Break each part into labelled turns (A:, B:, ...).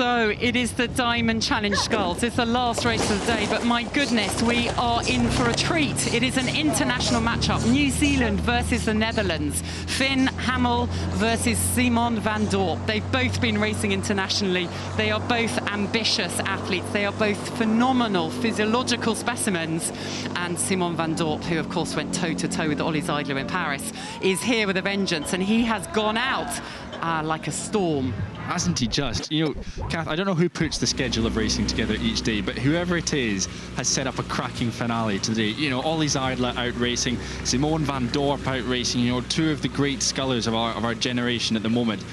A: So it is the Diamond Challenge Sculls. It's the last race of the day, but my goodness, we are in for a treat. It is an international matchup. New Zealand versus the Netherlands. Finn Hamill versus Simon van Dorp. They've both been racing internationally. They are both ambitious athletes. They are both phenomenal physiological specimens. And Simon van Dorp, who of course went toe-to-toe with Ollie Zeidler in Paris, is here with a vengeance, and he has gone out like a storm.
B: Hasn't he just? You know, Kath, I don't know who puts the schedule of racing together each day, but whoever it is has set up a cracking finale today. You know, Ollie Zeidler out racing, Simon van Dorp out racing, you know, two of the great scullers of our generation at the moment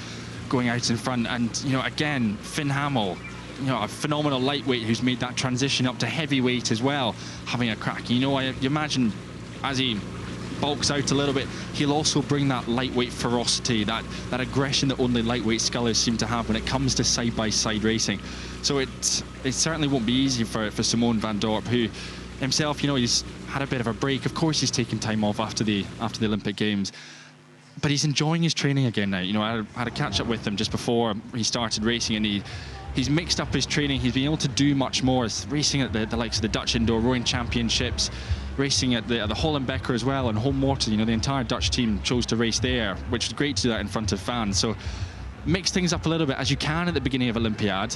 B: going out in front. And, you know, again, Finn Hamill, you know, a phenomenal lightweight who's made that transition up to heavyweight as well, having a crack. You know, you imagine as he bulks out a little bit, he'll also bring that lightweight ferocity, that aggression that only lightweight scullers seem to have when it comes to side-by-side racing. So it certainly won't be easy for Simon van Dorp, who himself, you know, he's had a bit of a break. Of course he's taken time off after the Olympic Games, but he's enjoying his training again now. You know, I had a catch-up with him just before he started racing, and he's mixed up his training. He's been able to do much more. He's racing at the likes of the Dutch Indoor Rowing Championships, racing at the Hollenbecker as well, and home water. You know, the entire Dutch team chose to race there, which was great to do that in front of fans. So mix things up a little bit as you can at the beginning of Olympiad.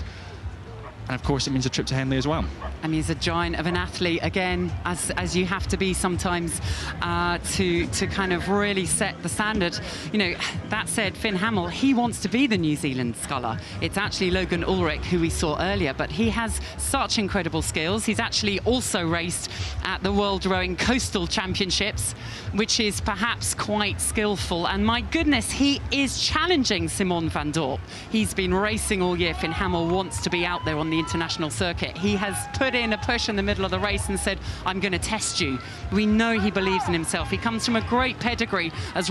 B: And of course it means a trip to Henley as well.
A: I mean, he's a giant of an athlete again, as you have to be sometimes to kind of really set the standard. You know, that said, Finn Hamill, he wants to be the New Zealand sculler. It's actually Logan Ulrich, who we saw earlier, but he has such incredible skills. He's actually also raced at the World Rowing Coastal Championships, which is perhaps quite skillful. And my goodness, he is challenging Simon van Dorp. He's been racing all year. Finn Hamill wants to be out there on the international circuit. He has put in a push in the middle of the race and said, I'm going to test you. We know he believes in himself. He comes from a great pedigree as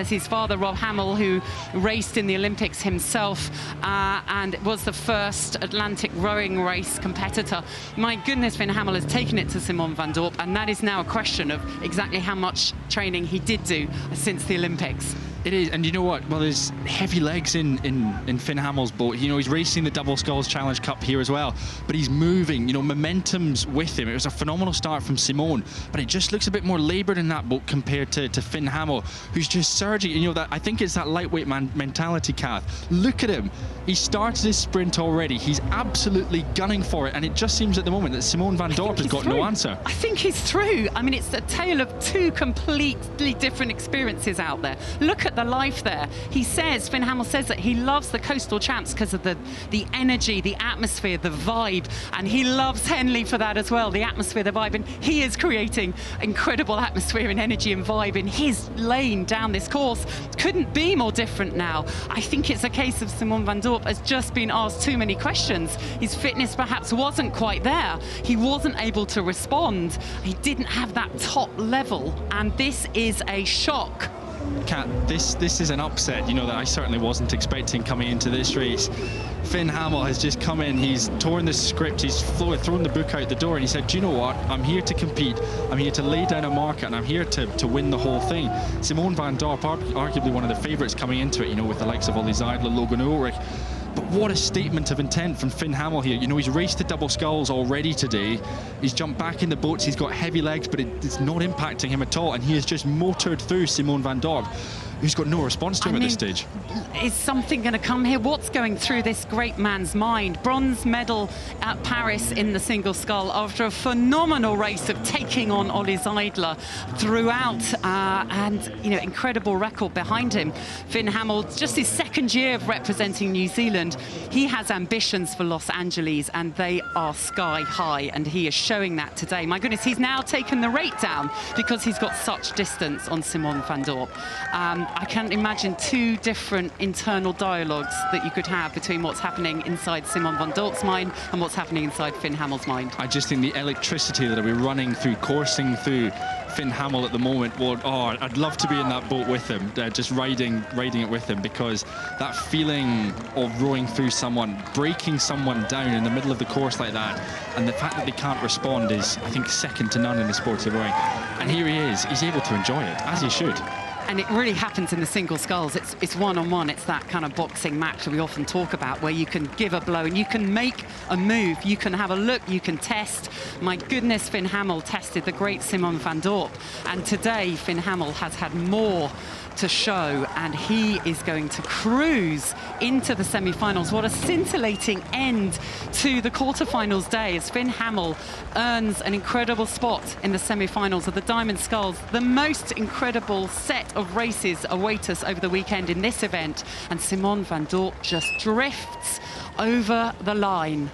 A: his father, Rob Hamill, who raced in the Olympics himself and was the first Atlantic rowing race competitor. My goodness, Finn Hamill has taken it to Simon van Dorp, and that is now a question of exactly how much training he did do since the Olympics.
B: It is, and you know what? Well, there's heavy legs in Finn Hamill's boat. You know, he's racing the Double Sculls Challenge Cup here as well, but he's moving. You know, momentum's with him. It was a phenomenal start from Simon, but it just looks a bit more laboured in that boat compared to Finn Hamill, who's just surging. You know, that I think it's that lightweight mentality, Kath. Look at him. He started his sprint already. He's absolutely gunning for it, and it just seems at the moment that Simon van Dorp has got no answer.
A: I think he's through. I mean, it's a tale of two completely different experiences out there. Look at the life there. He says, Finn Hamill says that he loves the coastal champs because of the energy, the atmosphere, the vibe, and he loves Henley for that as well, the atmosphere, the vibe, and he is creating incredible atmosphere and energy and vibe in his lane down this course. Couldn't be more different now. I think it's a case of Simon van Dorp has just been asked too many questions. His fitness perhaps wasn't quite there. He wasn't able to respond. He didn't have that top level, and this is a shock.
B: Kat, this is an upset, you know, that I certainly wasn't expecting coming into this race. Finn Hamill has just come in, he's torn the script, he's thrown the book out the door, and he said, do you know what, I'm here to compete, I'm here to lay down a marker, and I'm here to win the whole thing. Simon van Dorp, arguably one of the favourites coming into it, you know, with the likes of Ollie Zeidler, Logan Ulrich. But what a statement of intent from Finn Hamill here. You know, he's raced the double sculls already today. He's jumped back in the boats. He's got heavy legs, but it's not impacting him at all. And he has just motored through Simon van Dorp, who's got no response to him at this stage.
A: Is something going to come here? What's going through this great man's mind? Bronze medal at Paris in the single scull after a phenomenal race of taking on Ollie Zeidler throughout, and, you know, incredible record behind him. Finn Hamill, just his second year of representing New Zealand. He has ambitions for Los Angeles, and they are sky high, and he is showing that today. My goodness, he's now taken the rate down because he's got such distance on Simon van Dorp. I can't imagine two different internal dialogues that you could have between what's happening inside Simon van Dorp's mind and what's happening inside Finn Hamill's mind.
B: I just think the electricity that will be running through, coursing through Finn Hamill at the moment, I'd love to be in that boat with him, just riding it with him, because that feeling of rowing through someone, breaking someone down in the middle of the course like that, and the fact that they can't respond is, I think, second to none in the sport of rowing. And here he is, he's able to enjoy it, as he should.
A: And it really happens in the single sculls. It's one-on-one. It's that kind of boxing match that we often talk about, where you can give a blow and you can make a move. You can have a look, you can test. My goodness, Finn Hamill tested the great Simon van Dorp. And today, Finn Hamill has had more to show, and he is going to cruise into the semi-finals. What a scintillating end to the quarterfinals day, as Finn Hamill earns an incredible spot in the semi-finals of the Diamond Sculls. The most incredible set of races await us over the weekend in this event, and Simon van Dorp just drifts over the line.